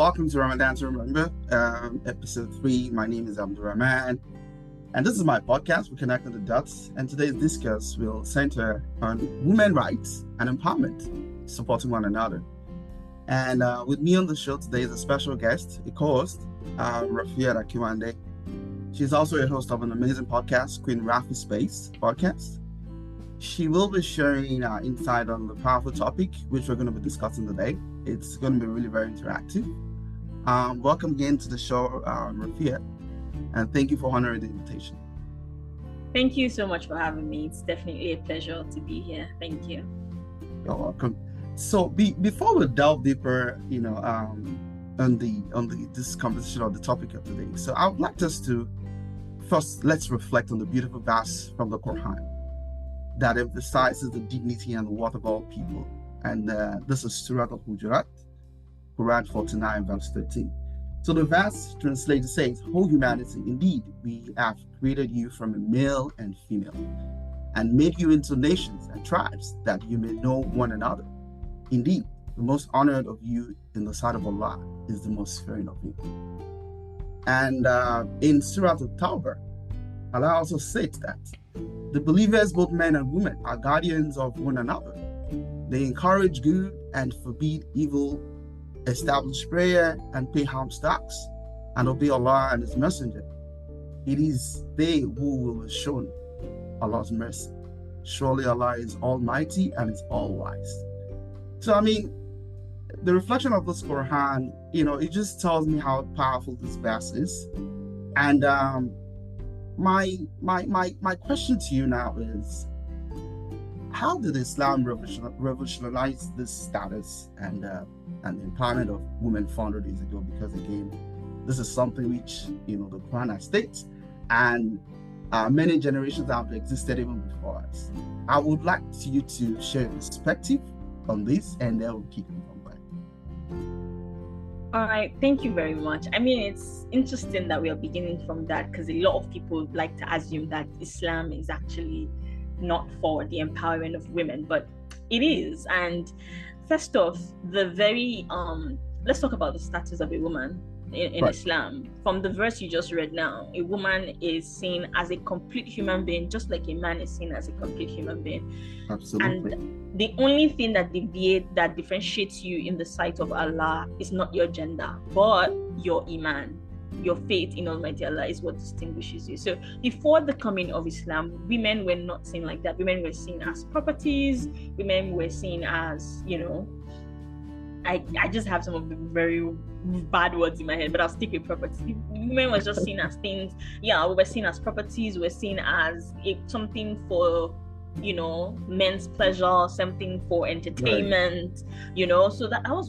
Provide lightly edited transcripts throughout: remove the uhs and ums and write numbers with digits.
welcome to Ramadan to Remember, episode 3. My name is Rahman, and this is my podcast. We're connecting the dots, and today's discuss will center on women rights and empowerment, supporting one another. And with me on the show today is a special guest, a co-host, Rafia Akiwande. She's also a host of an amazing podcast, Queen Rafi Space podcast. She will be sharing insight on the powerful topic, which we're going to be discussing today. It's going to be really very interactive. Welcome again to the show, Rafia, and thank you for honoring the invitation. Thank you so much for having me. It's definitely a pleasure to be here. Thank you. You're welcome. So before we delve deeper, on this conversation on the topic of today, so I would like us to first let's reflect on the beautiful verse from the Quran that emphasizes the dignity and the worth of all people. And this is Surah Al-Hujurat, Quran 49, verse 13. So the verse translated says, "O humanity, indeed, we have created you from a male and female, and made you into nations and tribes, that you may know one another. Indeed, the most honored of you in the sight of Allah is the most fearing of you." And in Surah Al-Tawbah, Allah also states that the believers, both men and women, are guardians of one another. They encourage good and forbid evil, establish prayer and pay alms tax, and obey Allah and His Messenger. It is they who will be shown Allah's mercy. Surely Allah is almighty and is all wise. So, the reflection of this Quran, it just tells me how powerful this verse is. And my question to you now is, how did Islam revolutionize this status and the empowerment of women 400 years ago? Because again, this is something which the Quran has states, and many generations have existed even before us. I would like you to share a perspective on this, and then we'll keep it from there. All right, thank you very much. It's interesting that we are beginning from that, because a lot of people like to assume that Islam is actually not for the empowerment of women, but it is. And first off, let's talk about the status of a woman in Right. Islam. From the verse you just read now, a woman is seen as a complete human being, just like a man is seen as a complete human being. Absolutely. And the only thing that differentiates you in the sight of Allah is not your gender, but your iman. Your faith in Almighty Allah is what distinguishes you. So before the coming of Islam, women were not seen like that. Women were seen as properties. Women were seen as, I just have some of the very bad words in my head, but I'll stick with property. Women were just seen as things. Yeah, we were seen as properties. We were seen as something for men's pleasure, something for entertainment, so that was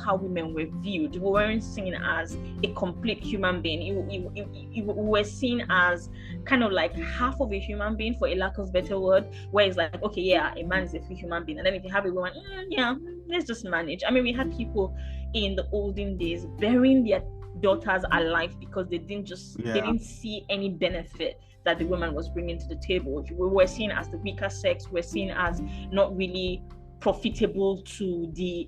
how women were viewed. We weren't seen as a complete human being. We were seen as kind of like half of a human being, for a lack of better word, where it's like, okay, yeah, a man is a full human being, and then if you have a woman, let's just manage. We had people in the olden days burying their daughters alive because they didn't see any benefit that the woman was bringing to the table. We were seen as the weaker sex. We're seen as not really profitable to the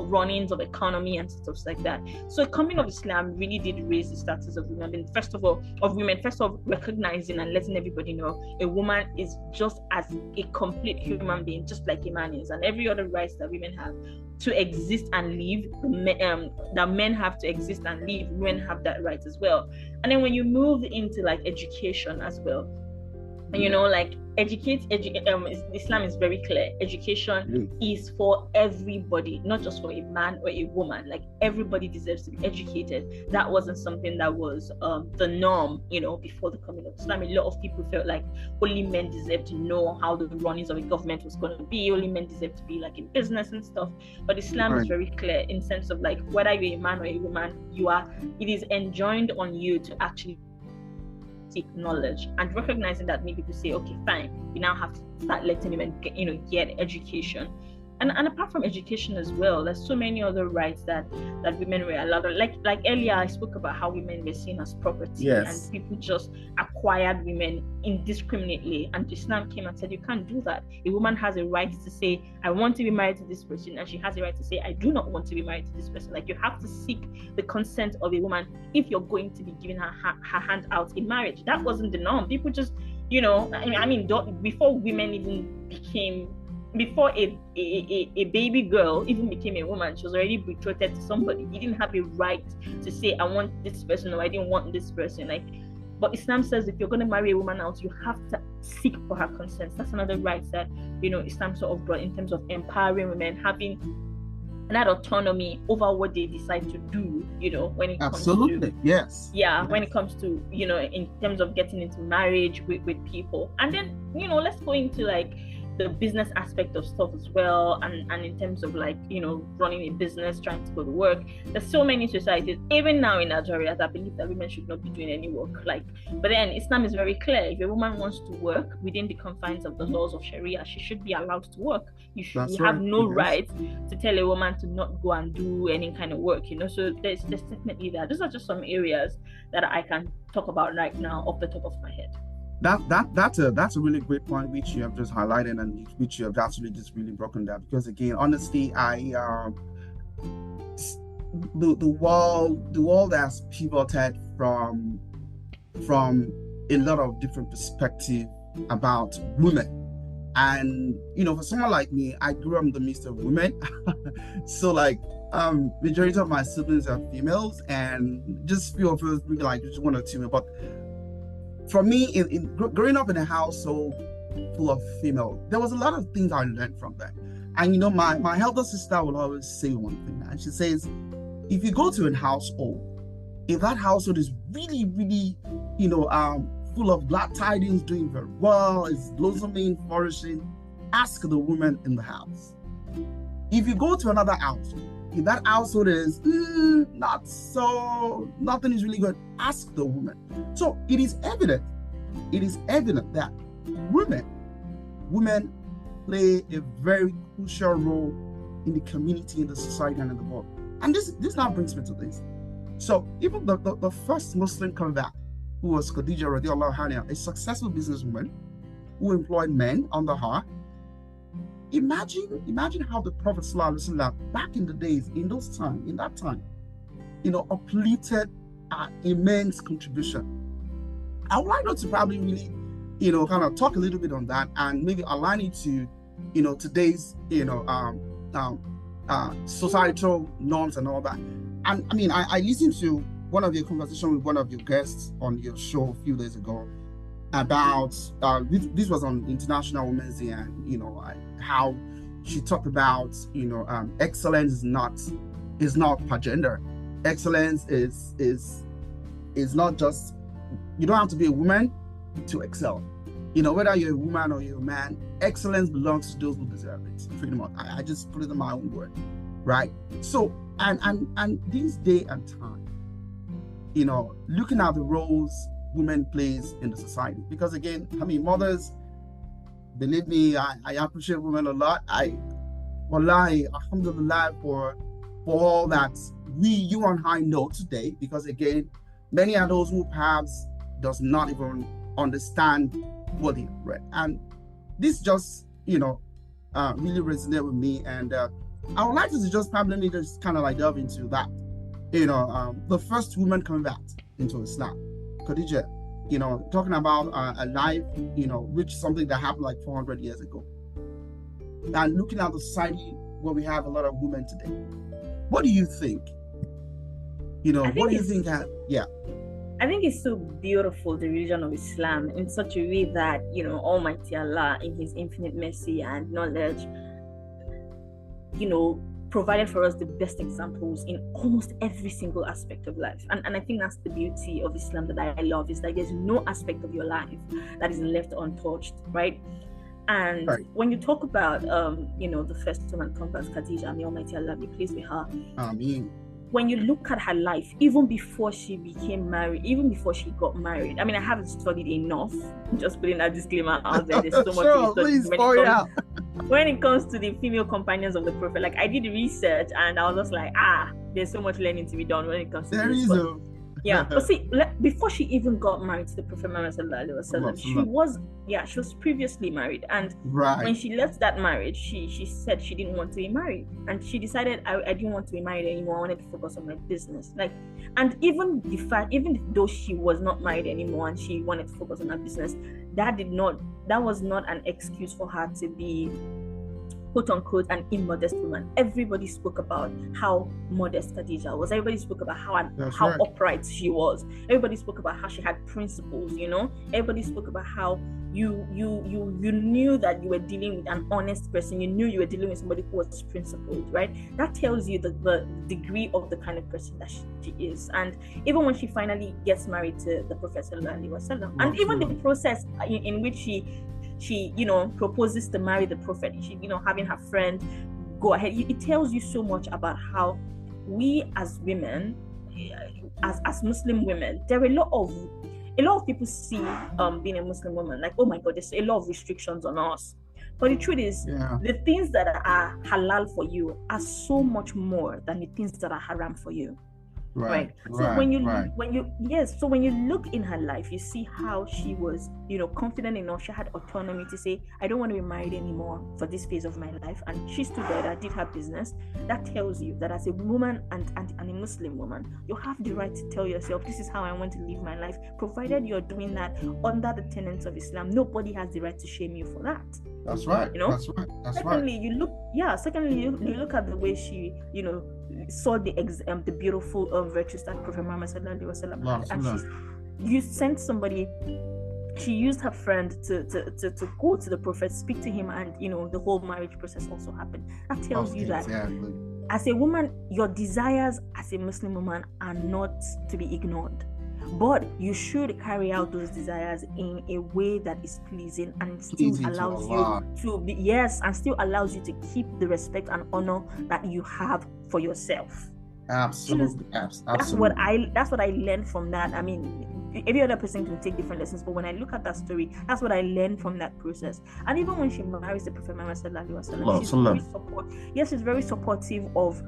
runnings of economy and stuff like that. So coming of Islam really did raise the status of women. First of all, recognizing and letting everybody know a woman is just as a complete human being, just like a man is, and every other rights that women have to exist and live, that men have to exist and live, women have that right as well. And then when you move into like education as well, Islam is very clear. Education is for everybody, not just for a man or a woman. Like, everybody deserves to be educated. That wasn't something that was the norm, before the coming of Islam. A lot of people felt like only men deserve to know how the runnings of a government was going to be. Only men deserve to be like in business and stuff. But Islam is very clear in sense of like, whether you're a man or a woman, it is enjoined on you to actually seek knowledge, and recognizing that many people say, okay, fine, we now have to start letting women get education. and apart from education as well, there's so many other rights that women were allowed. Like earlier I spoke about how women were seen as property, Yes. and people just acquired women indiscriminately, and Islam came and said you can't do that. A woman has a right to say I want to be married to this person, and she has a right to say I do not want to be married to this person. Like, you have to seek the consent of a woman if you're going to be giving her hand out in marriage. That wasn't the norm. People just, before women even became, before a baby girl even became a woman, she was already betrothed to somebody. You didn't have a right to say I want this person or I didn't want this person. Like, but Islam says if you're going to marry a woman out, you have to seek for her consent. That's another right that Islam sort of brought in terms of empowering women, having that autonomy over what they decide to do, when it comes Absolutely. to when it comes to in terms of getting into marriage with people. And then let's go into like the business aspect of stuff as well, and in terms of like running a business, trying to go to work. There's so many societies even now in Nigeria that believe that women should not be doing any work, but then Islam is very clear. If a woman wants to work within the confines of the laws of Sharia, she should be allowed to work. You have no right to tell a woman to not go and do any kind of work, so there's definitely that. Those are just some areas that I can talk about right now off the top of my head. That's a really great point which you have just highlighted, and which you have actually just really broken down, because again, honestly, the world has pivoted from a lot of different perspectives about women. And for someone like me, I grew up in the midst of women. So like majority of my siblings are females, and just few of us, maybe like just one or two, but for me, in growing up in a household full of female, there was a lot of things I learned from them. And my elder sister will always say one thing, and she says, if you go to a household, if that household is really, really, full of glad tidings, doing very well, is blossoming, flourishing, ask the woman in the house. If you go to another house, if that household is not so, nothing is really good, ask the woman. So it is evident that women play a very crucial role in the community, in the society, and in the world. And this now brings me to this. So even the first Muslim convert, who was Khadija radiallahu anha, a successful businesswoman who employed men under her. Imagine how the Prophet ﷺ, back in the days, in that time, uplifted immense contribution. I would like to probably really, kind of talk a little bit on that, and maybe align it to, today's, societal norms and all that. And I mean, I listened to one of your conversations with one of your guests on your show a few days ago about this was on International Women's Day, and how she talked about excellence is not per gender. Excellence is not just, you don't have to be a woman to excel. Whether you're a woman or you're a man, excellence belongs to those who deserve it. Pretty much, I just put it in my own word, right? So and this day and time, looking at the roles women plays in the society, because again, mothers, believe me, I appreciate women a lot. Wallahi, alhamdulillah for all that you and I know today, because again, many are those who perhaps does not even understand what they read. And this just, really resonated with me. And I would like to just probably just kind of like delve into that. The first woman convert into Islam, Khadija, talking about a life, which is something that happened like 400 years ago. And looking at the society where we have a lot of women today, what do you think? What do you think? I think it's so beautiful, the religion of Islam, in such a way that, Almighty Allah, in His infinite mercy and knowledge, provided for us the best examples in almost every single aspect of life. And I think that's the beauty of Islam that I love, is that there's no aspect of your life that is left untouched, right? And when you talk about, the first woman convert, Khadija, may Almighty Allah be pleased with her. Ameen. When you look at her life, even before she became married, even before she got married, I haven't studied enough. I'm just putting that disclaimer out there. There's so much to study when it comes to the female companions of the prophet, like I did research and I was just like, there's so much learning to be done when it comes to this. Yeah, but see, before she even got married to the Prophet Muhammad sallallahu alaihi wasallam, she was previously married, and when she left that marriage, she said she didn't want to be married, and she decided I didn't want to be married anymore. I wanted to focus on my business. Like, and even though she was not married anymore and she wanted to focus on her business, that was not an excuse for her to be, quote unquote, an immodest woman. Everybody spoke about how modest Khadija was. Everybody spoke about how upright she was. Everybody spoke about how she had principles, Everybody spoke about how you knew that you were dealing with an honest person. You knew you were dealing with somebody who was principled, right? That tells you the degree of the kind of person that she is. And even when she finally gets married to the Prophet sallallahu alaihi wasallam, and even the process in which she proposes to marry the prophet, she having her friend go ahead, it tells you so much about how we as women, as Muslim women, there are a lot of people see being a Muslim woman like, oh my god, there's a lot of restrictions on us. But the truth is, the things that are halal for you are so much more than the things that are haram for you. Right. So when you look in her life, you see how she was, confident enough. She had autonomy to say, I don't want to be married anymore for this phase of my life. And she stood there, did her business. That tells you that as a woman and a Muslim woman, you have the right to tell yourself, this is how I want to live my life, provided you're doing that under the tenets of Islam. Nobody has the right to shame you for that. That's right. Secondly, you look at the way she, saw the beautiful virtues that Prophet Muhammad sallallahu alaihi wasallam had, and you sent somebody. She used her friend to go to the Prophet, speak to him, and the whole marriage process also happened. That tells you that as a woman, your desires as a Muslim woman are not to be ignored. But you should carry out those desires in a way that is pleasing and still allows you to be, and still allows you to keep the respect and honor that you have for yourself. Absolutely. That's what I learned from that. I mean, every other person can take different lessons, but when I look at that story, that's what I learned from that process. And even when she marries the Prophet Muhammad sallallahu alaihi wasallam, she's very supportive of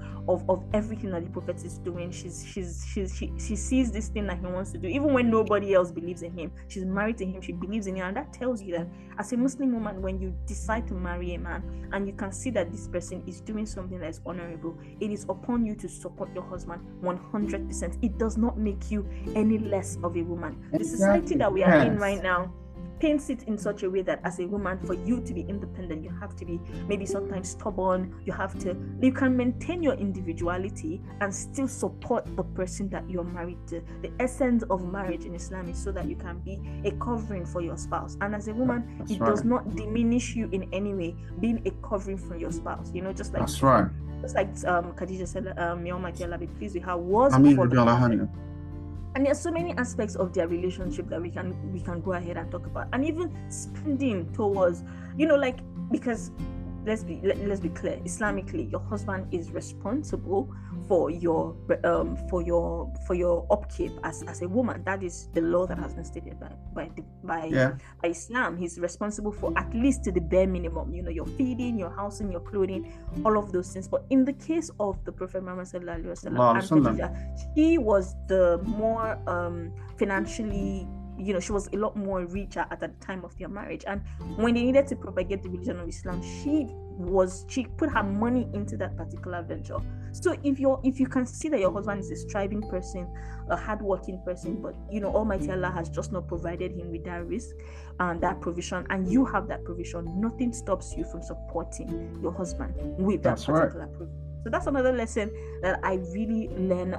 everything that the Prophet is doing. She sees this thing that he wants to do, even when nobody else believes in him. She's married to him, she believes in him, and that tells you that as a Muslim woman, when you decide to marry a man and you can see that this person is doing something that is honorable, it is upon you to support your husband 100%. It does not make you any less of a woman. The society that we are in right now paints it in such a way that as a woman, for you to be independent, you have to be maybe sometimes stubborn. You can maintain your individuality and still support the person that you're married to. The essence of marriage in Islam is so that you can be a covering for your spouse. And as a woman, does not diminish you in any way being a covering for your spouse. Just like Khadija said, may Almighty Allah be pleased with her, was before the Prophet. And there's so many aspects of their relationship that we can go ahead and talk about, and even spending towards, because let's be clear, Islamically, your husband is responsible for your upkeep as a woman. That is the law that has been stated by Islam. He's responsible for at least to the bare minimum, your feeding, your housing, your clothing, all of those things. But in the case of the Prophet Muhammad sallallahu alaihi wasallam and Khadija, she was the more financially, she was a lot more richer at the time of their marriage. And when they needed to propagate the religion of Islam, she put her money into that particular venture. So if you can see that your husband is a striving person, a hardworking person, but Almighty Allah has just not provided him with that risk and that provision, and you have that provision, nothing stops you from supporting your husband with that particular provision. So that's another lesson that I really learned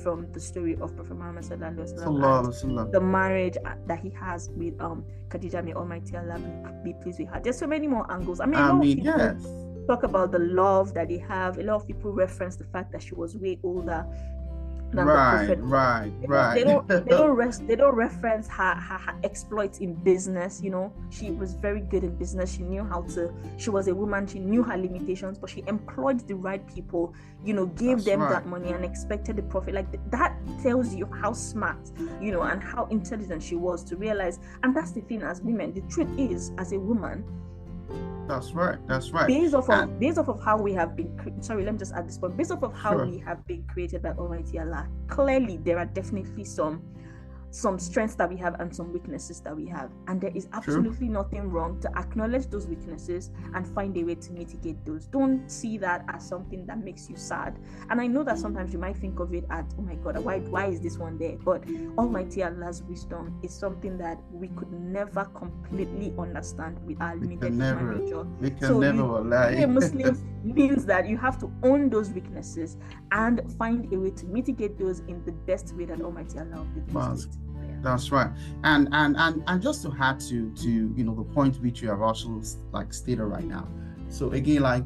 from the story of Prophet Muhammad sallallahu alaihi wasallam, the marriage that he has with Khadija. May Almighty Allah be pleased with her. There's so many more angles. I mean, talk about the love that they have. A lot of people reference the fact that she was way older than the Prophet. They don't reference her exploits in business. She was very good in business. She was a woman, she knew her limitations, but she employed the right people, gave them that money and expected the profit. Like that tells you how smart, and how intelligent she was to realize. And that's the thing, as women, the truth is, as a woman, That's right. That's right. Based off of how we have been sorry, let me just add this point. Based off of how Sure. we have been created by Almighty Allah, clearly there are definitely some strengths that we have and some weaknesses that we have, and there is absolutely nothing wrong to acknowledge those weaknesses and find a way to mitigate those. Don't see that as something that makes you sad. And I know that sometimes you might think of it as, oh my God, why is this one there? But Almighty Allah's wisdom is something that we could never completely understand with our limited human nature. We can never lie. Muslims means that you have to own those weaknesses and find a way to mitigate those in the best way that Almighty Allah will be pleased with. That's right. And just to add to the point which you have also like stated right now. So again, like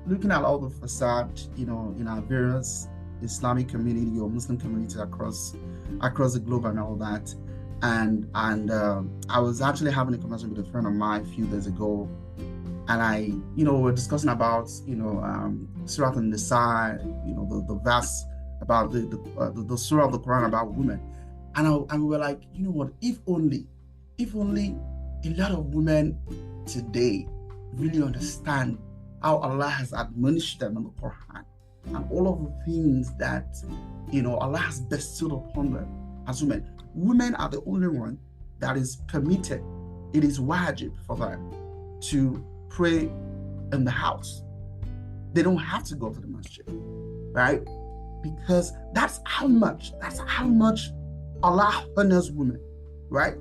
looking at all the facade, in our various Islamic community or Muslim communities across the globe and all that. And I was actually having a conversation with a friend of mine a few days ago, and we're discussing about Surah An-Nisa, the verse about the surah of the Quran about women. And we were like, you know what, if only a lot of women today really understand how Allah has admonished them in the Quran and all of the things that Allah has bestowed upon them as women. Women are the only one that is permitted, it is wajib for them to pray in the house. They don't have to go to the masjid, right? Because that's how much Allah honors women, right?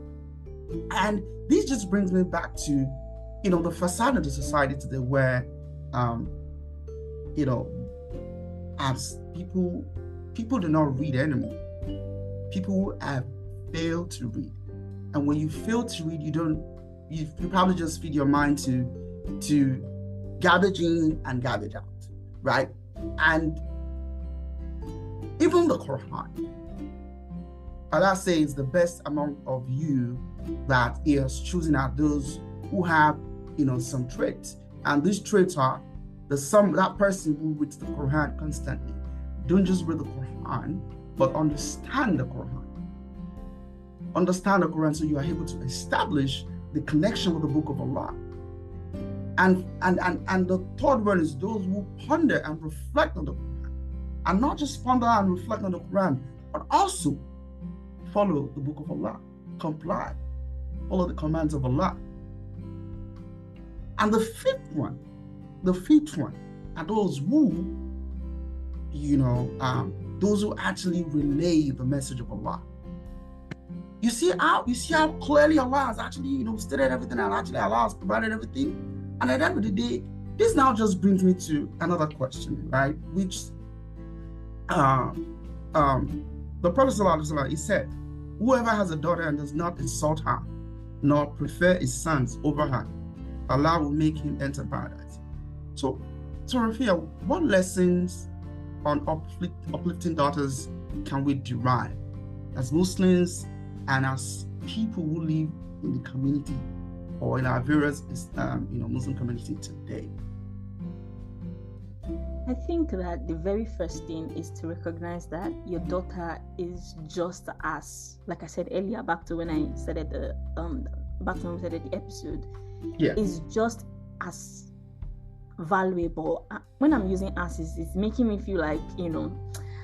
And this just brings me back to, the facade of the society today where, as people do not read anymore. People have failed to read. And when you fail to read, you probably just feed your mind to garbage in and garbage out, right? And even the Quran, Allah says the best among of you that He is choosing are those who have, some traits. And these traits are that person who reads the Quran constantly. Don't just read the Quran, but understand the Quran. Understand the Quran so you are able to establish the connection with the Book of Allah. And the third one is those who ponder and reflect on the Quran. And not just ponder and reflect on the Quran, but also follow the Book of Allah, comply, follow the commands of Allah. And the fifth one are those who, those who actually relay the message of Allah. You see how clearly Allah has actually, stated everything, and actually Allah has provided everything. And at the end of the day, this now just brings me to another question, right? Which the Prophet ﷺ, he said, whoever has a daughter and does not insult her, nor prefer his sons over her, Allah will make him enter paradise. So Rafia, what lessons on uplifting daughters can we derive as Muslims and as people who live in the community or in our various Muslim community today? I think that the very first thing is to recognize that your daughter is just as, like I said earlier, back to when I started the episode, is just as valuable. When I'm using as, it's making me feel like,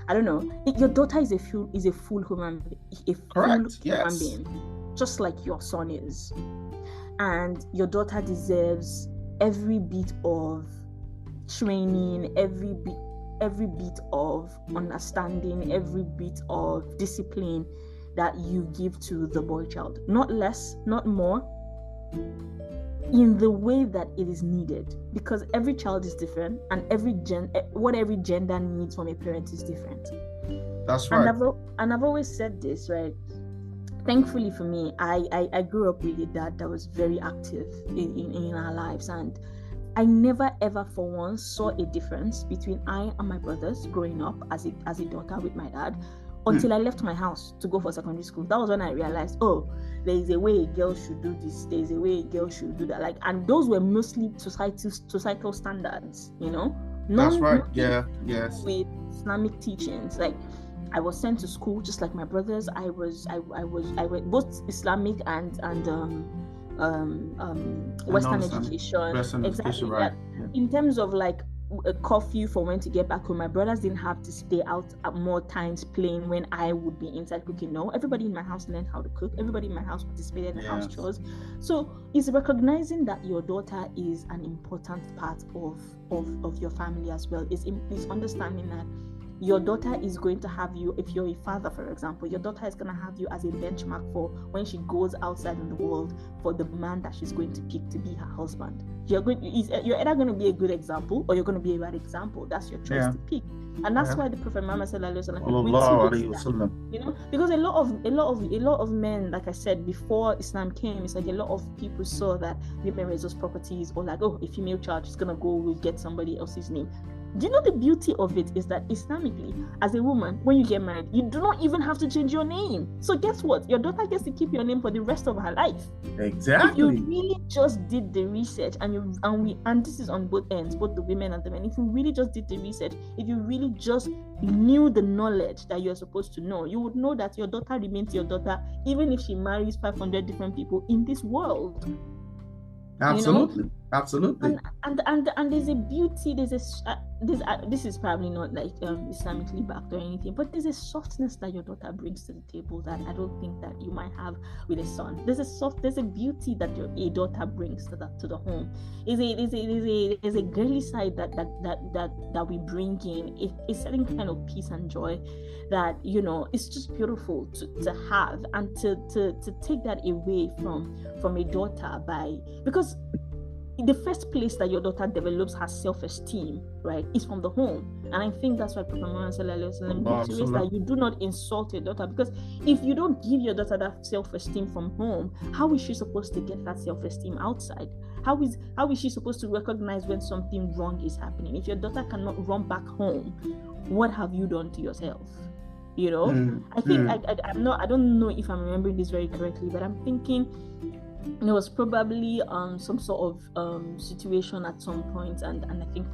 I don't know. Your daughter is a full human being, just like your son is, and your daughter deserves every bit of training, every bit of understanding, every bit of discipline that you give to the boy child. Not less, not more, in the way that it is needed, because every child is different, and what every gender needs from a parent is different. That's right. And I've always said this, right? Thankfully for me, I grew up with a dad that was very active in our lives, and I never ever for once saw a difference between I and my brothers growing up as a daughter with my dad until I left my house to go for secondary school. That was when I realized, there is a way a girl should do this, there is a way a girl should do that. And those were mostly societal standards, That's right. Yeah. Yes. With Islamic teachings, like I was sent to school just like my brothers. I was both Islamic and Western education. Western education, right? Yeah. In terms of like a curfew for when to get back home, my brothers didn't have to stay out at more times playing when I would be inside cooking. No, everybody in my house learned how to cook. Everybody in my house participated in house chores. So it's recognizing that your daughter is an important part of your family as well. It's understanding that your daughter is going to have you, if you're a father, for example, your daughter is going to have you as a benchmark for when she goes outside in the world for the man that she's going to pick to be her husband. You're either going to be a good example or you're going to be a bad example. That's your choice to pick. And that's why the Prophet Muhammad you know, because a lot of men, like I said, before Islam came, it's like a lot of people saw that women were just properties, or like, oh, a female child is going to go will get somebody else's name. Do you know the beauty of it is that Islamically, as a woman, when you get married, you do not even have to change your name. So guess what? Your daughter gets to keep your name for the rest of her life. Exactly. If you really just did the research, and this is on both ends, both the women and the men. If you really just did the research, if you really just knew the knowledge that you're supposed to know, you would know that your daughter remains your daughter, even if she marries 500 different people in this world. Absolutely, you know? Absolutely. And there's a beauty. This is probably not like Islamically backed or anything, but there's a softness that your daughter brings to the table that I don't think that you might have with a son. There's a beauty that a daughter brings to the home. There's a girly side that we bring in. A certain kind of peace and joy that, you know, it's just beautiful to have, and to take that away from a daughter because the first place that your daughter develops her self-esteem, right, is from the home. And I think that's why Prophet Muhammad says that you do not insult your daughter, because if you don't give your daughter that self-esteem from home, how is she supposed to get that self-esteem outside? How is she supposed to recognize when something wrong is happening? If your daughter cannot run back home, what have you done to yourself? You know, I think I don't know if I'm remembering this very correctly, but I'm thinking there was probably some sort of situation at some point, and I think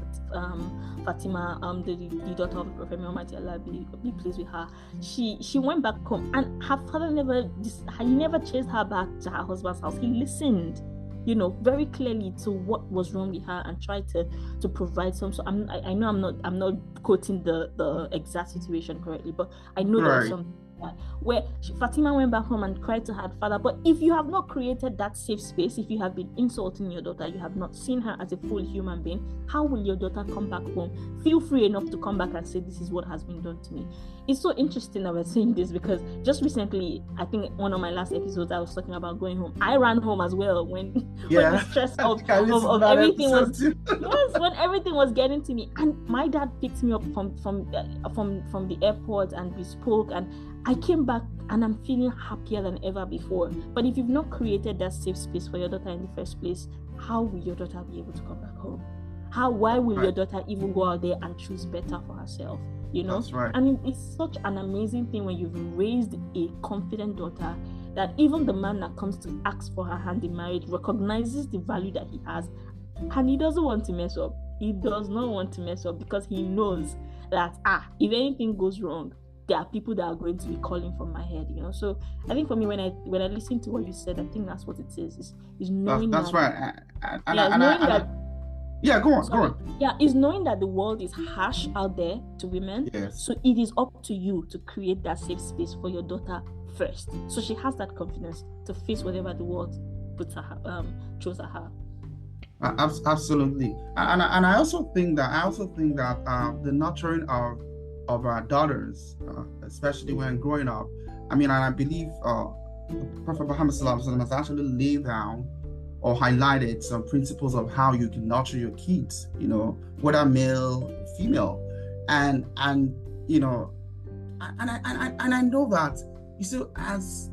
Fatima, the daughter of Prophet Muhammad, Allah be pleased with her, she went back home, and her father never chased her back to her husband's house. He listened, you know, very clearly to what was wrong with her and tried to provide some. So I know I'm not quoting the exact situation correctly, but I know there was some where Fatima went back home and cried to her father. But if you have not created that safe space, if you have been insulting your daughter, you have not seen her as a full human being, how will your daughter come back home, feel free enough to come back and say, this is what has been done to me? It's so interesting that we're saying this, because just recently, I think one of my last episodes, I was talking about going home. I ran home as well when the stress of everything was when everything was getting to me. And my dad picked me up from the airport, and we spoke, and I came back and I'm feeling happier than ever before. But if you've not created that safe space for your daughter in the first place, how will your daughter be able to come back home? Why will your daughter even go out there and choose better for herself? You know? That's right. And it's such an amazing thing when you've raised a confident daughter that even the man that comes to ask for her hand in marriage recognizes the value that he has, and he doesn't want to mess up. He does not want to mess up, because he knows that if anything goes wrong, there are people that are going to be calling from my head, you know. So I think for me, when I listen to what you said, I think that's what it is knowing that's that. Right. Go on. Yeah, is knowing that the world is harsh out there to women. Yes. So it is up to you to create that safe space for your daughter first, so she has that confidence to face whatever the world puts throws at her. Absolutely. And I also think that the nurturing of our daughters, especially when growing up, I mean, and I believe Prophet Muhammad has actually laid down or highlighted some principles of how you can nurture your kids, you know, whether male or female, and you know, and I know that, you see, as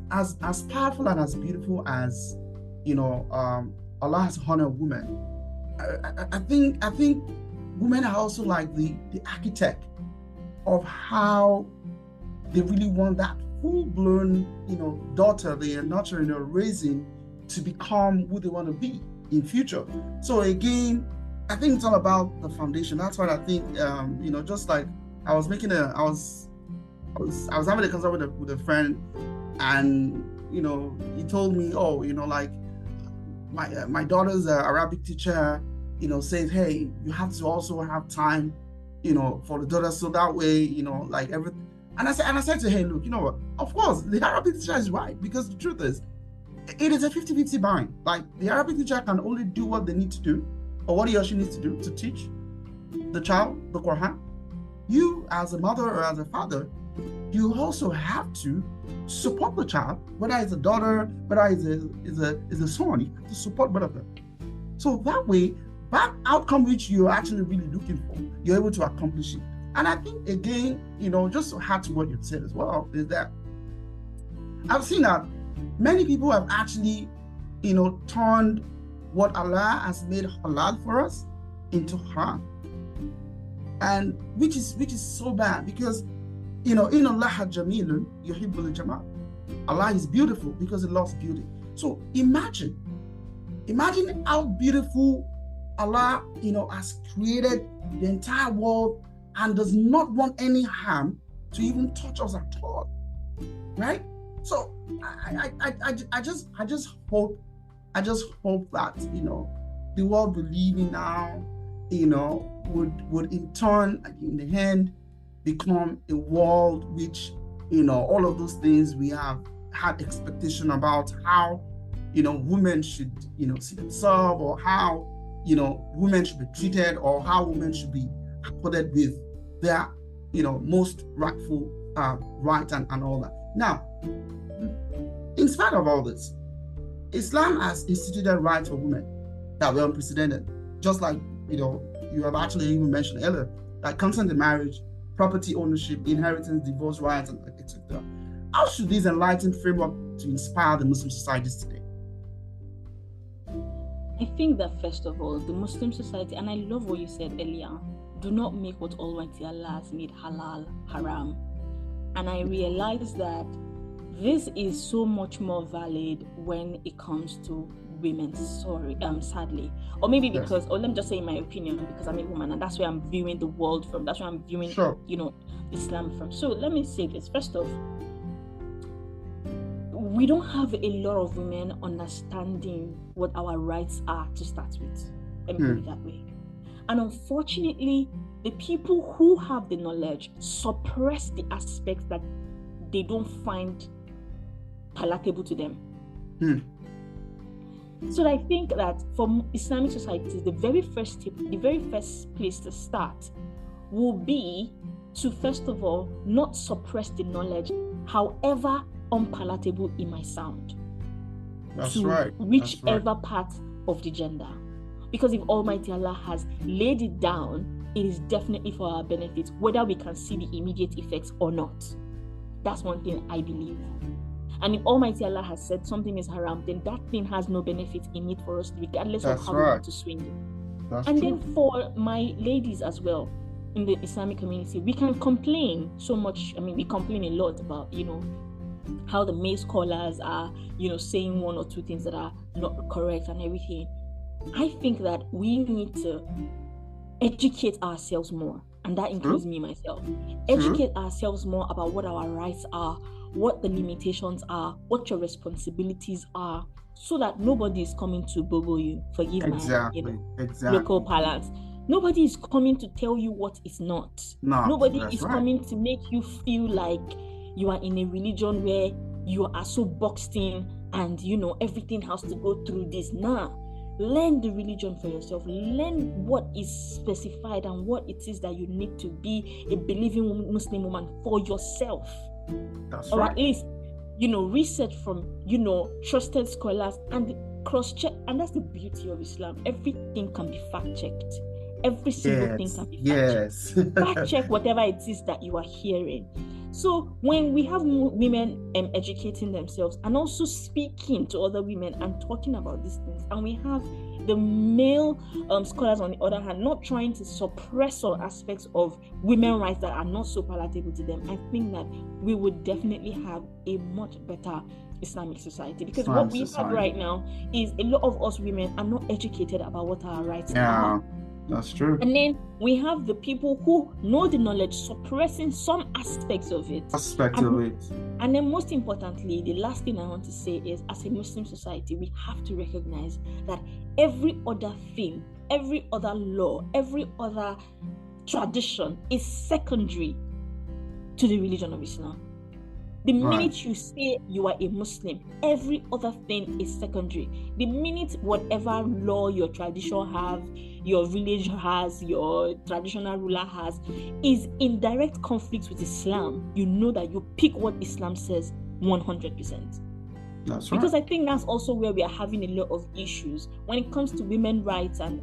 powerful and as beautiful as, you know, Allah has honored women. I think women are also like the architect of how they really want that full-blown, you know, daughter they are nurturing or raising to become who they want to be in future. So again, I think it's all about the foundation. That's what I think. You know, just like I was having a conversation with a friend, and you know, he told me, oh, you know, like my daughter's Arabic teacher, says, hey, you have to also have time, for the daughter, so that way, like everything. And I said to her, look, you know what? Of course, the Arabic teacher is right, because the truth is, it is a 50-50 bind. Like, the Arabic teacher can only do what they need to do, or what he or she needs to do to teach the child the Quran. You, as a mother or as a father, you also have to support the child, whether it's a daughter, whether it's a son. You have to support both of them. So that way, that outcome which you're actually really looking for, you're able to accomplish it. And I think, again, just to add to what you said as well, is that I've seen that many people have actually, turned what Allah has made halal for us into haram. And which is so bad, because, inna Allah jamilun yuhibbul jamal. Allah is beautiful because He loves beauty. So imagine how beautiful Allah, has created the entire world, and does not want any harm to even touch us at all, right? So I just hope that the world we live in now, would in turn, in the end, become a world which, all of those things we have had expectation about, how women should see themselves, or how women should be treated, or how women should be accorded with their most rightful right and all that. Now, in spite of all this, Islam has instituted rights for women that were unprecedented, just like you have actually even mentioned earlier, like consent in marriage, property ownership, inheritance, divorce rights, and etc. How should this enlightened framework to inspire the Muslim societies today? I think that, first of all, the Muslim society, and I love what you said earlier, do not make what Almighty Allah has made halal haram. And I realize that this is so much more valid when it comes to women, sadly. Or maybe because, or let me just say in my opinion, because I'm a woman, and that's where I'm viewing the world from. That's where I'm viewing, Islam from. So let me say this. First off, we don't have a lot of women understanding what our rights are to start with. Let me put it that way. And unfortunately, the people who have the knowledge suppress the aspects that they don't find palatable to them. So I think that for Islamic societies, the very first step, the very first place to start will be to, first of all, not suppress the knowledge, however unpalatable it might sound. That's to right. Whichever part of the gender. Because if Almighty Allah has laid it down, it is definitely for our benefit, whether we can see the immediate effects or not. That's one thing I believe. And if Almighty Allah has said something is haram, then that thing has no benefit in it for us, regardless of how we want to swing it. That's and true. Then for my ladies as well, in the Islamic community, we can complain so much. I mean, we complain a lot about, how the male scholars are, saying one or two things that are not correct and everything. I think that we need to educate ourselves more, and that includes me myself. Educate ourselves more about what our rights are, what the limitations are, what your responsibilities are, so that nobody is coming to bobo you. Forgive my local parlance. Nobody is coming to tell you what is not. Nobody is coming to make you feel like you are in a religion where you are so boxed in and everything has to go through this. Learn the religion for yourself. Learn what is specified and what it is that you need to be a believing Muslim woman for yourself. That's or right. At least, research from, trusted scholars and cross-check. And that's the beauty of Islam. Everything can be fact-checked. Every single thing can be fact-checked. Fact-check whatever it is that you are hearing. So when we have women educating themselves and also speaking to other women and talking about these things, and we have the male scholars on the other hand not trying to suppress some aspects of women's rights that are not so palatable to them, I think that we would definitely have a much better Islamic society. Because what we have right now is a lot of us women are not educated about what our rights are. That's true. And then we have the people who know the knowledge, suppressing some aspects of it. And then most importantly, the last thing I want to say is, as a Muslim society, we have to recognize that every other thing, every other law, every other tradition is secondary to the religion of Islam. The minute you say you are a Muslim, every other thing is secondary. The minute whatever law your tradition have, your village has, your traditional ruler has, is in direct conflict with Islam, you know that you pick what Islam says 100%. That's right. Because I think that's also where we are having a lot of issues when it comes to women's rights and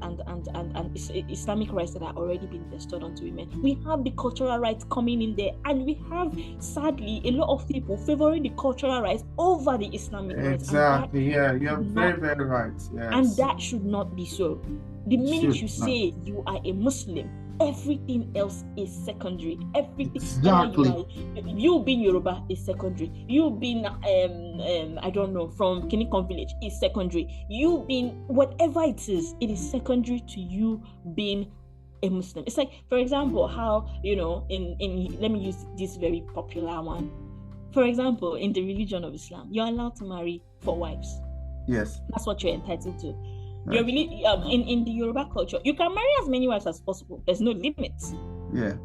Islamic rights that are already being bestowed onto women. We have the cultural rights coming in there, and we have, sadly, a lot of people favoring the cultural rights over the Islamic rights. Exactly. Yeah, you're very, very right. Yes. And that should not be so. The minute you say you are a Muslim, everything else is secondary. Everything. Exactly. You being Yoruba is secondary. You being I don't know, from Kinikon village is secondary. You being whatever it is secondary to you being a Muslim. It's like, for example, how, you know, in let me use this very popular one. For example, in the religion of Islam, you're allowed to marry 4 wives. Yes. That's what you're entitled to. You're really in the Yoruba culture, you can marry as many wives as possible. There's no limits. Yeah.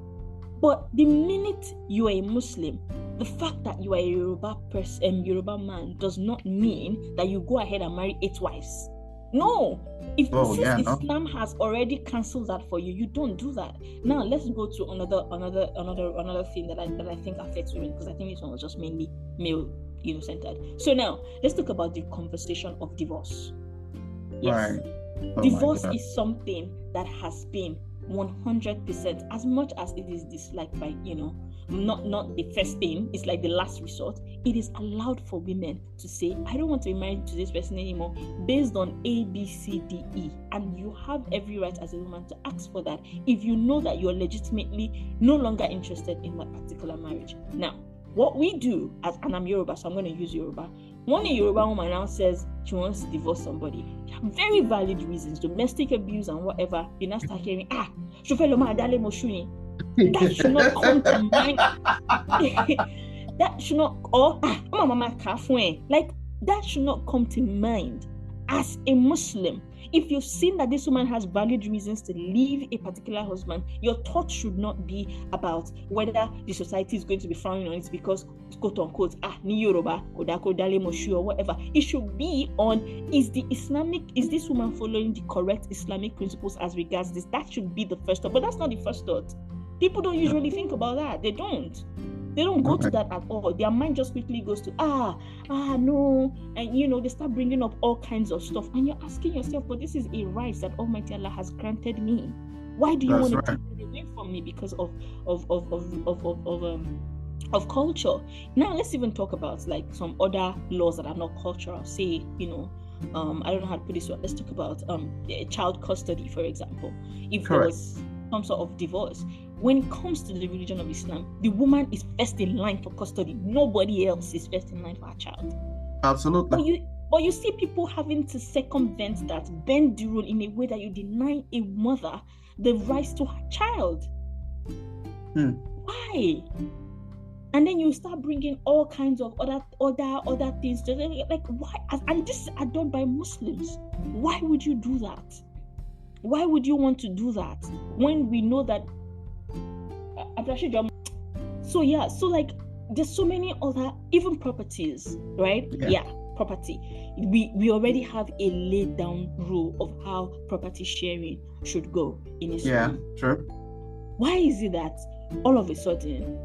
But the minute you are a Muslim, the fact that you are a Yoruba man does not mean that you go ahead and marry 8 wives. No. Islam has already cancelled that for you, you don't do that. Now let's go to another thing that I think affects women, because I think this one was just mainly male, centered. So now let's talk about the conversation of divorce. Yes. Right. Divorce is something that has been 100%, as much as it is disliked by, not the first thing, it's like the last resort. It is allowed for women to say, I don't want to be married to this person anymore based on A, B, C, D, E. And you have every right as a woman to ask for that if you know that you're legitimately no longer interested in that particular marriage. Now, what we do, and I'm Yoruba, so I'm going to use Yoruba. When a Yoruba woman now says she wants to divorce somebody, very valid reasons, domestic abuse and whatever, you now start hearing, that should not come to mind. That should not, like, that should not come to mind as a Muslim. If you've seen that this woman has valid reasons to leave a particular husband, your thought should not be about whether the society is going to be frowning on it because, quote unquote, ni Yoruba, kodako dale moshu, or whatever. It should be on, is this woman following the correct Islamic principles as regards this? That should be the first thought. But that's not the first thought. People don't usually think about that. They don't go to that at all. Their mind just quickly goes to no, and they start bringing up all kinds of stuff, and you're asking yourself, but this is a right that Almighty Allah has granted me. Why do you want to take it away from me because of culture? Now let's even talk about like some other laws that are not cultural. Say, I don't know how to put this one. Let's talk about child custody, for example. If there was some sort of divorce, when it comes to the religion of Islam, the woman is first in line for custody. Nobody else is first in line for her child. Absolutely. But you see people having to circumvent that, bend the rule in a way that you deny a mother the rights to her child. Why? And then you start bringing all kinds of other things to, like, why? And this is done by Muslims. Why would you do that? Why would you want to do that when we know that? So like there's so many other, even properties, right? Yeah, property. We already have a laid down rule of how property sharing should go in Islam. Yeah, sure. Why is it that all of a sudden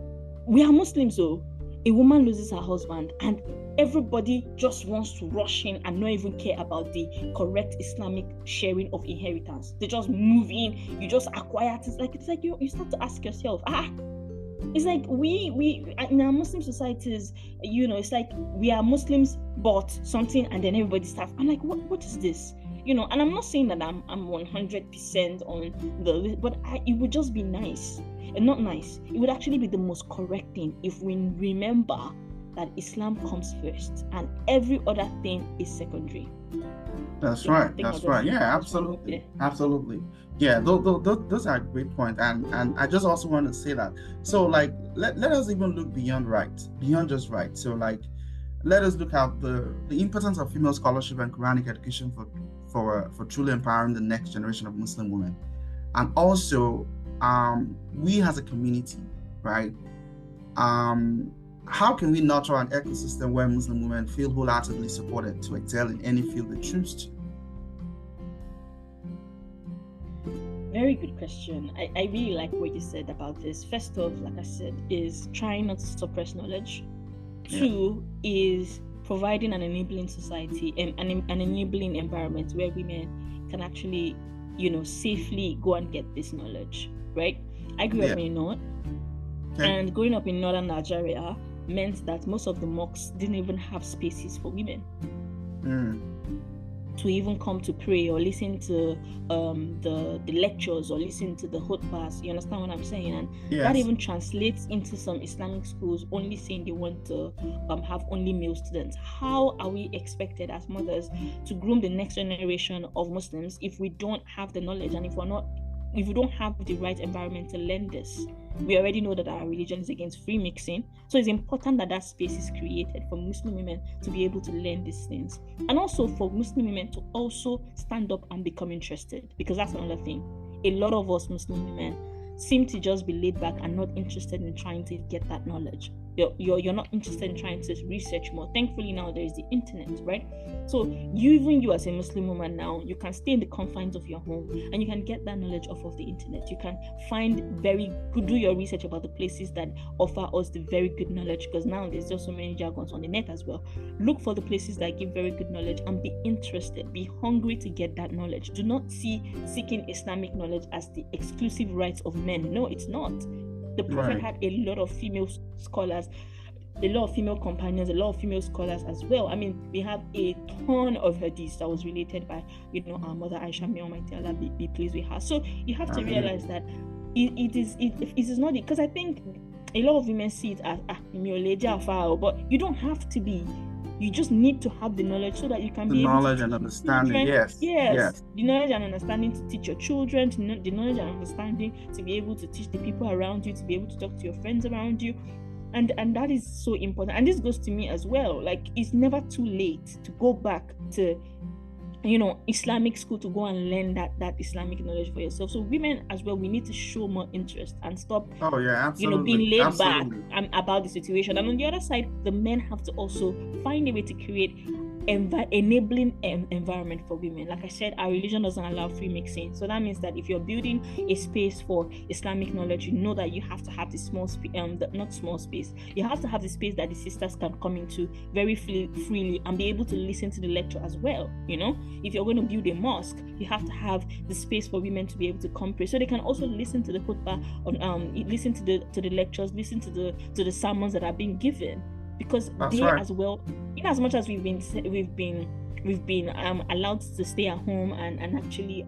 we are Muslims, so a woman loses her husband and everybody just wants to rush in and not even care about the correct Islamic sharing of inheritance? They just move in, you just acquire things. It's like you start to ask yourself, it's like we in our Muslim societies, it's like we are Muslims bought something and then everybody starts. I'm like, what is this? And I'm not saying that I'm 100% on the, but it would just be nice. And not nice. It would actually be the most correct thing if we remember that Islam comes first and every other thing is secondary. That's Yeah, I right. think I'll That's right. Yeah, just round up absolutely. there. Absolutely. Yeah, those are great points. And I just also want to say that. So like let us even look beyond right, beyond just right. So like let us look at the importance of female scholarship and Quranic education for truly empowering the next generation of Muslim women. And also we as a community, right? Um how can we nurture an ecosystem where Muslim women feel wholeheartedly supported to excel in any field they choose to? Very good question. I really like what you said about this. First off, like I said, is trying not to suppress knowledge. Yeah. Two is providing an enabling society and an enabling environment where women can actually, safely go and get this knowledge, right? I grew up in the north, and growing up in northern Nigeria meant that most of the mosques didn't even have spaces for women to even come to pray or listen to the lectures or listen to the khutbahs. You understand what I'm saying? And that even translates into some Islamic schools only saying they want to have only male students. How are we expected as mothers to groom the next generation of Muslims if we don't have the knowledge and if we don't have the right environment to learn this? We already know that our religion is against free mixing, so it's important that space is created for Muslim women to be able to learn these things, and also for Muslim women to also stand up and become interested, because that's another thing. A lot of us Muslim women seem to just be laid back and not interested in trying to get that knowledge. You're not interested in trying to research more. Thankfully now there is the internet, right? So you as a Muslim woman now, you can stay in the confines of your home and you can get that knowledge off of the internet. You can do your research about the places that offer us the very good knowledge, because now there's just so many jargons on the net as well. Look for the places that give very good knowledge and be interested, be hungry to get that knowledge. Do not see seeking Islamic knowledge as the exclusive rights of men. No, it's not. The Prophet had a lot of female scholars, a lot of female companions, a lot of female scholars as well. I mean, we have a ton of hadiths that was related by, our mother Aisha, may Almighty Allah be pleased with her. So you have to realize that it is not, because I think a lot of women see it as but you don't have to be. You just need to have the knowledge so that you can be able to knowledge and understanding. Yes. The knowledge and understanding to teach your children, the knowledge and understanding to be able to teach the people around you, to be able to talk to your friends around you. And that is so important. And this goes to me as well. Like, it's never too late to go back to Islamic school to go and learn that Islamic knowledge for yourself. So women as well, we need to show more interest and stop being laid back about the situation. And on the other side, the men have to also find a way to create enabling environment for women. Like I said, our religion doesn't allow free mixing, so that means that if you're building a space for Islamic knowledge, you know that you have to have the you have to have the space that the sisters can come into very freely and be able to listen to the lecture as well. If you're going to build a mosque, you have to have the space for women to be able to come pray, so they can also listen to the khutbah, listen to the lectures, listen to the sermons that are being given. Because as well, in as much as we've been allowed to stay at home and actually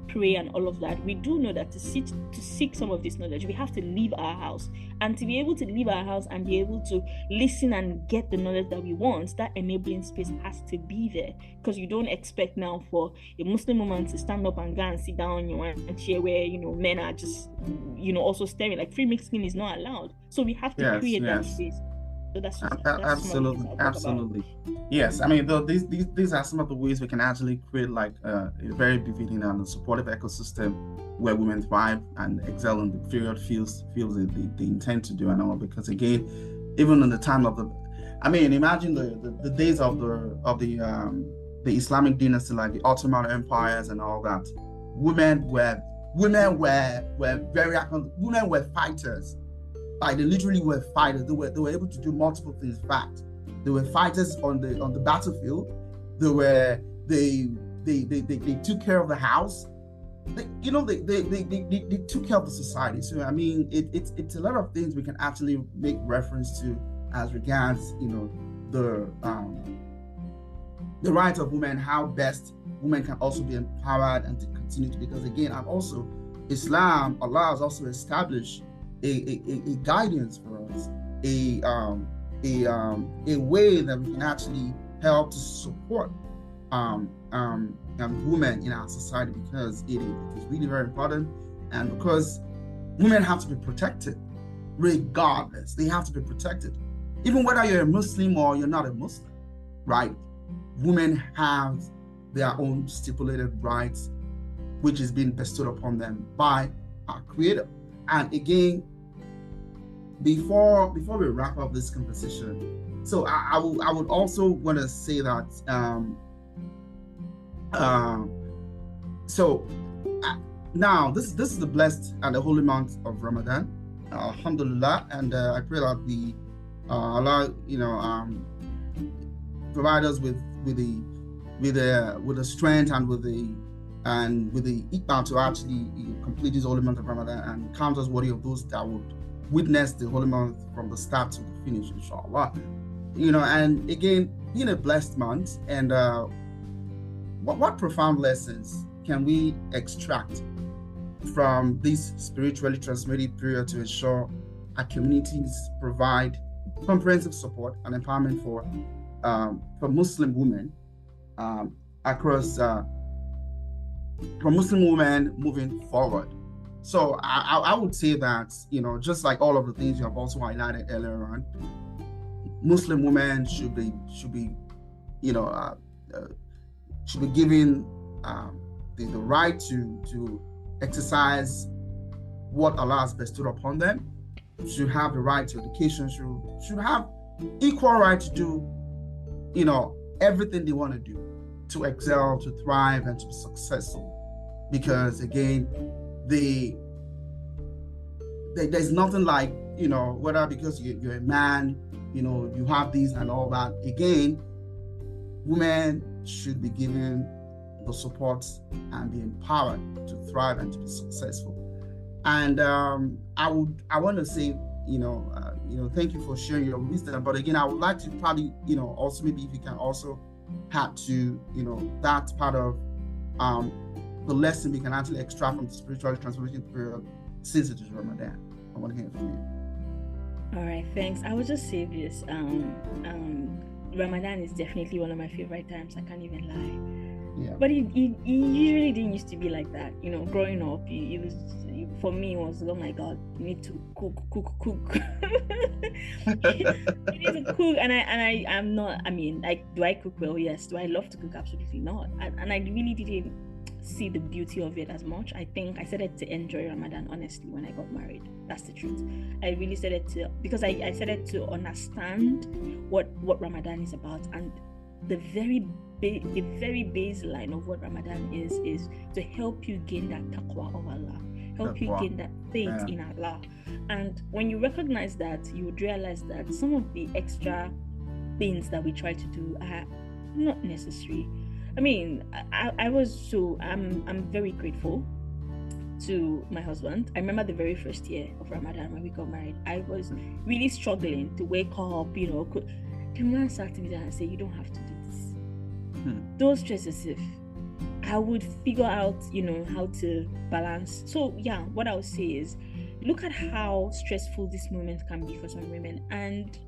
pray and all of that, we do know that to seek some of this knowledge, we have to leave our house. And to be able to leave our house and be able to listen and get the knowledge that we want, that enabling space has to be there. Because you don't expect now for a Muslim woman to stand up and go and sit down in one chair where men are just also staring. Like, free mixing is not allowed. So we have to create that space. So that's absolutely. Yes, I mean, these are some of the ways we can actually create like a very befitting and supportive ecosystem where women thrive and excel in the period feels they intend to do and all. Because again, even in the time of imagine the days of the Islamic dynasty, like the Ottoman empires and all that. Women were fighters. Like, they literally were fighters. They were able to do multiple things. In fact, they were fighters on the battlefield. They took care of the house. They took care of the society. So I mean, it's a lot of things we can actually make reference to as regards the rights of women, how best women can also be empowered and to continue to, because again, and also Islam allows us to establish a guidance for us, a way that we can actually help to support women in our society, because it is really very important, and because women have to be protected regardless. They have to be protected, even whether you're a Muslim or you're not a Muslim, right? Women have their own stipulated rights, which is being bestowed upon them by our Creator. And again, before we wrap up this conversation, so I would also want to say that now this is the blessed and the holy month of Ramadan, alhamdulillah, and I pray that the Allah, provide us with the strength and with the iqbal to actually complete this holy month of Ramadan and count us worthy of those that would witness the holy month from the start to the finish, inshallah. And again, being a blessed month, and what profound lessons can we extract from this spiritually transformative period to ensure our communities provide comprehensive support and empowerment for Muslim women across for Muslim women moving forward? So I would say that, just like all of the things you have also highlighted earlier on, Muslim women should be given the right to exercise what Allah has bestowed upon them, should have the right to education, should have equal right to do, everything they want to do, to excel, to thrive, and to be successful. Because again, there's nothing like, whether because you're a man, you have these and all that. Again, women should be given the support and be empowered to thrive and to be successful. And I want to say, thank you for sharing your wisdom. But again, I would like to probably, also maybe if you can also add to, that part of the lesson we can actually extract from the spiritual transformation period since it is Ramadan. I want to hear from you. All right, thanks. I would just say this. Ramadan is definitely one of my favorite times. I can't even lie. Yeah. But it usually didn't used to be like that. Growing up, for me, it was, oh my God, you need to cook. You need to cook, and I'm not. I mean, like, do I cook well? Yes. Do I love to cook? Absolutely not. And I really didn't see the beauty of it as much. I think I started to enjoy Ramadan honestly when I got married. That's the truth. I really started to, because I started to understand what Ramadan is about, and the very baseline of what Ramadan is to help you gain that taqwa of Allah, help you gain that faith in Allah. And when you recognize that, you would realize that some of the extra things that we try to do are not necessary. I mean, I'm very grateful to my husband. I remember the very first year of Ramadan when we got married, I was really struggling to wake up, The man sat me down and said, you don't have to do this. Don't stress yourself. I would figure out, how to balance. So yeah, what I would say is, look at how stressful this moment can be for some women and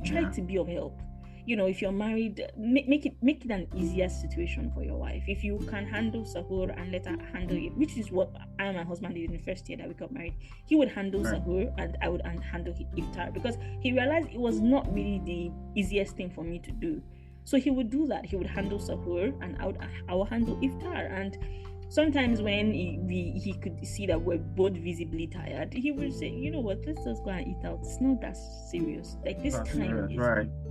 try to be of help. If you're married, make it an easier situation for your wife. If you can handle sahur and let her handle it, which is what I and my husband did in the first year that we got married. He would handle sahur and I would handle iftar, because he realized it was not really the easiest thing for me to do. So he would do that. He would handle sahur and I would handle iftar. And sometimes when he could see that we're both visibly tired, he would say, you know what, let's just go and eat out. It's not that serious. Like, this time is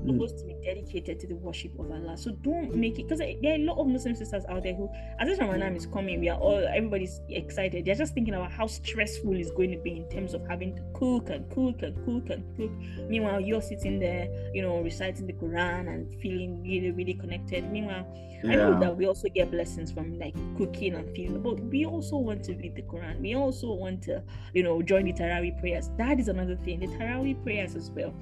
supposed to be dedicated to the worship of Allah. So don't make it, because there are a lot of Muslim sisters out there who, as this Ramadan is coming, everybody's excited. They're just thinking about how stressful it's going to be in terms of having to cook. Meanwhile, you're sitting there, reciting the Quran and feeling really, really connected. Meanwhile, I know that we also get blessings from like cooking and feeling, but we also want to read the Quran. We also want to, join the Tarawih prayers. That is another thing. The Tarawih prayers as well.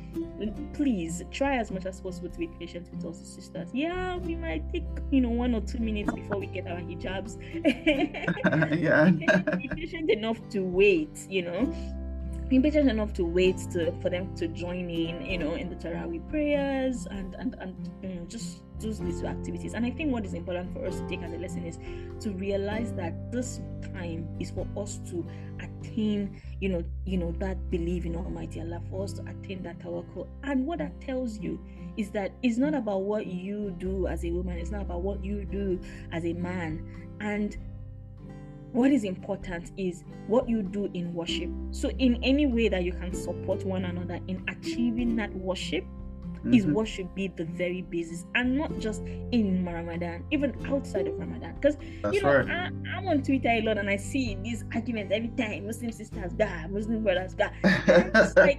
Please try as much as possible to be patient with us sisters. Yeah, we might take 1 or 2 minutes before we get our hijabs. Be patient enough to wait. being patient enough to wait for them to join in, in the Tarawih prayers and just those little activities. And I think what is important for us to take as a lesson is to realize that this time is for us to attain, that belief in Almighty Allah, for us to attain that tawakkul. And what that tells you is that it's not about what you do as a woman, it's not about what you do as a man. And what is important is what you do in worship. So in any way that you can support one another in achieving that worship is what should be the very basis, and not just in Ramadan, even outside of Ramadan. Because I'm on Twitter a lot and I see these arguments every time: Muslim sisters God, Muslim brothers God. And it's like,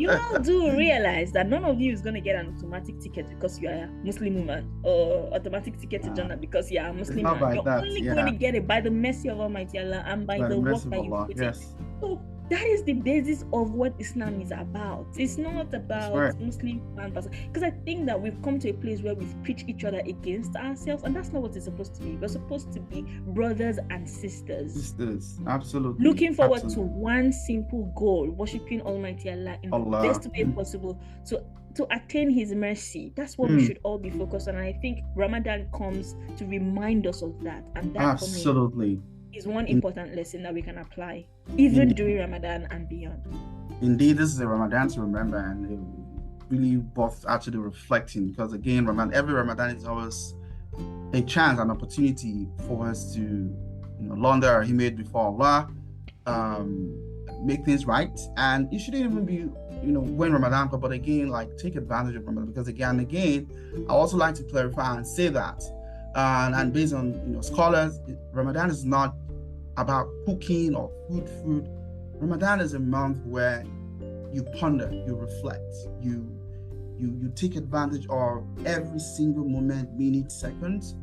you all do realize that none of you is going to get an automatic ticket because you are a Muslim woman, or automatic ticket to Jannah because you are a Muslim man. You're only going to get it by the mercy of Almighty Allah and by the work that you put in. So that is the basis of what Islam is about. It's not about Muslim man person. Because I think that we've come to a place where we've pitched each other against ourselves, and that's not what it's supposed to be. We're supposed to be brothers and sisters. Sisters, absolutely. Looking forward to one simple goal: worshiping Almighty Allah in the best way possible to attain His mercy. That's what we should all be focused on. And I think Ramadan comes to remind us of that. And that absolutely is one important lesson that we can apply even during Ramadan and beyond. Indeed, this is a Ramadan to remember, and really both actually reflecting, because again, every Ramadan is always a chance, an opportunity for us to launder our image before Allah, make things right. And it shouldn't even be when Ramadan comes, but again, like, take advantage of Ramadan, because again, I also like to clarify and say that and based on scholars, Ramadan is not about cooking or food. Ramadan is a month where you ponder, you reflect, you take advantage of every single moment, minute, second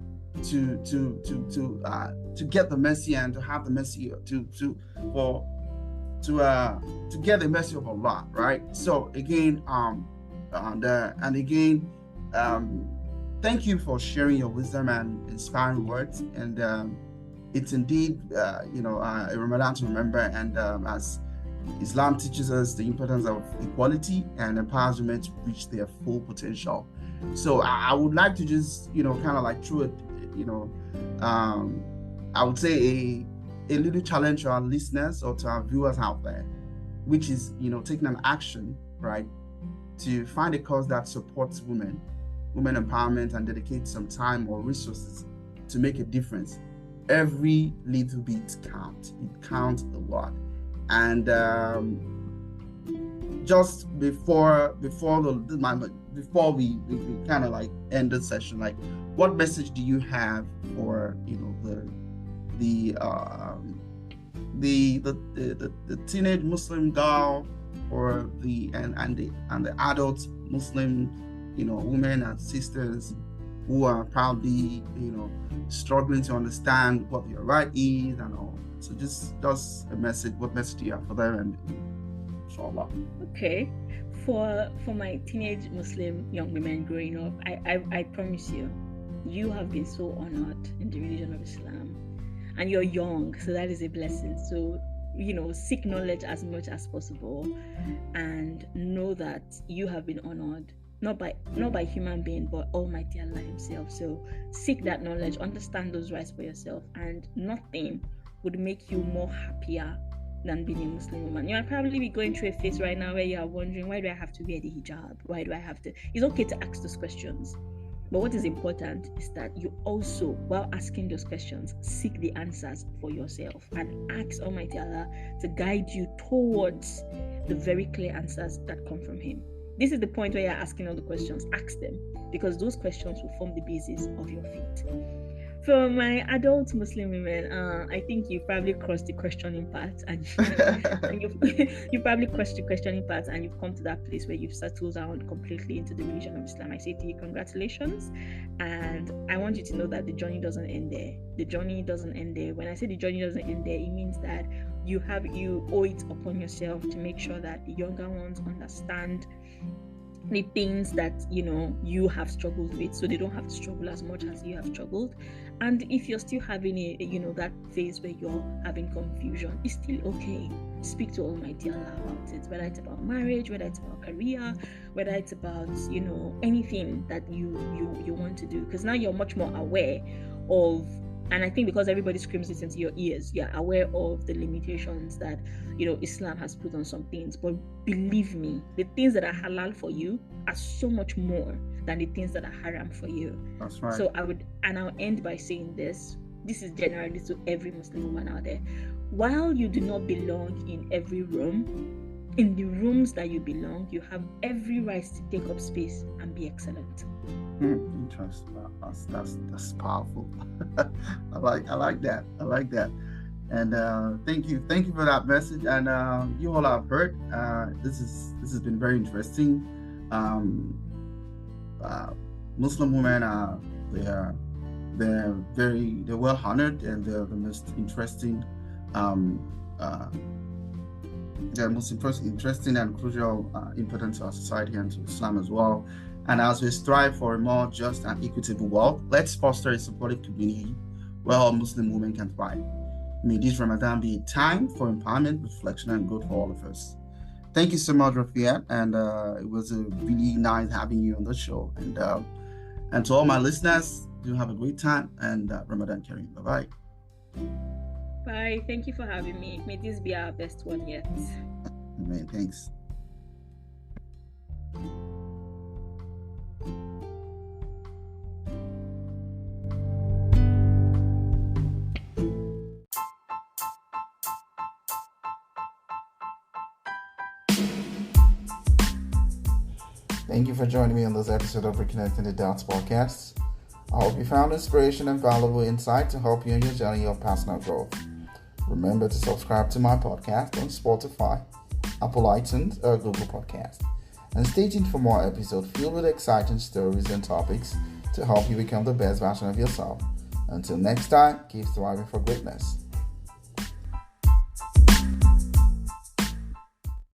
to get the mercy and to have the mercy to get the mercy of Allah, right? So again, thank you for sharing your wisdom and inspiring words. And it's indeed, a Ramadan to remember. And as Islam teaches us the importance of equality and empowers women to reach their full potential. So I would like to just, kind of like throw it, I would say a little challenge to our listeners or to our viewers out there, which is, taking an action, right, to find a cause that supports women empowerment, and dedicate some time or resources to make a difference. Every little bit counts. It counts a lot. And just before we kind of like end the session, like, what message do you have for the teenage Muslim girl, or the adult Muslim women and sisters who are probably struggling to understand what your right is and all? So just a message. What message do you have for them? And inshallah. Okay, for my teenage Muslim young women growing up, I promise you have been so honored in the religion of Islam, and you're young, so that is a blessing. So seek knowledge as much as possible, and know that you have been honored not by human being, but Almighty Allah Himself. So seek that knowledge, understand those rights for yourself, and nothing would make you more happier than being a Muslim woman. You might probably be going through a phase right now where you are wondering, why do I have to wear the hijab? Why do I have to? It's okay to ask those questions, but what is important is that you also, while asking those questions, seek the answers for yourself and ask Almighty Allah to guide you towards the very clear answers that come from Him. This is the point where you're asking all the questions. Ask them, because those questions will form the basis of your faith. For my adult Muslim women, I think you probably crossed the questioning part, and you probably crossed the questioning part, and you've come to that place where you've settled down completely into the religion of Islam. I say to you, congratulations, and I want you to know that the journey doesn't end there. The journey doesn't end there. When I say the journey doesn't end there, it means that you owe it upon yourself to make sure that the younger ones understand the things that you have struggled with, so they don't have to struggle as much as you have struggled. And if you're still having that phase where you're having confusion, it's still okay. Speak to Almighty Allah about it, whether it's about marriage, whether it's about career, whether it's about anything that you want to do, because now you're much more aware of. And I think because everybody screams it into your ears, you're aware of the limitations that Islam has put on some things. But believe me, the things that are halal for you are so much more than the things that are haram for you. That's right. So I'll end by saying this. This is generally to every Muslim woman out there. While you do not belong in every room, in the rooms that you belong, you have every right to take up space and be excellent. Interesting. That's powerful. I like that. And thank you for that message. And you all have heard. This has been very interesting. Muslim women they're well honored, and they're the most interesting. They're most interesting and crucial, important to our society and to Islam as well. And as we strive for a more just and equitable world, let's foster a supportive community where all Muslim women can thrive. May this Ramadan be a time for empowerment, reflection, and good for all of us. Thank you so much, Rafiat, and it was a really nice having you on the show. And to all my listeners, do have a great time, and Ramadan Kareem. Bye-bye. Bye. Thank you for having me. May this be our best one yet. Amen. Thanks. Thank you for joining me on this episode of Reconnecting the Dots podcast. I hope you found inspiration and valuable insight to help you in your journey of personal growth. Remember to subscribe to my podcast on Spotify, Apple iTunes, or Google Podcast. And stay tuned for more episodes filled with exciting stories and topics to help you become the best version of yourself. Until next time, keep striving for greatness.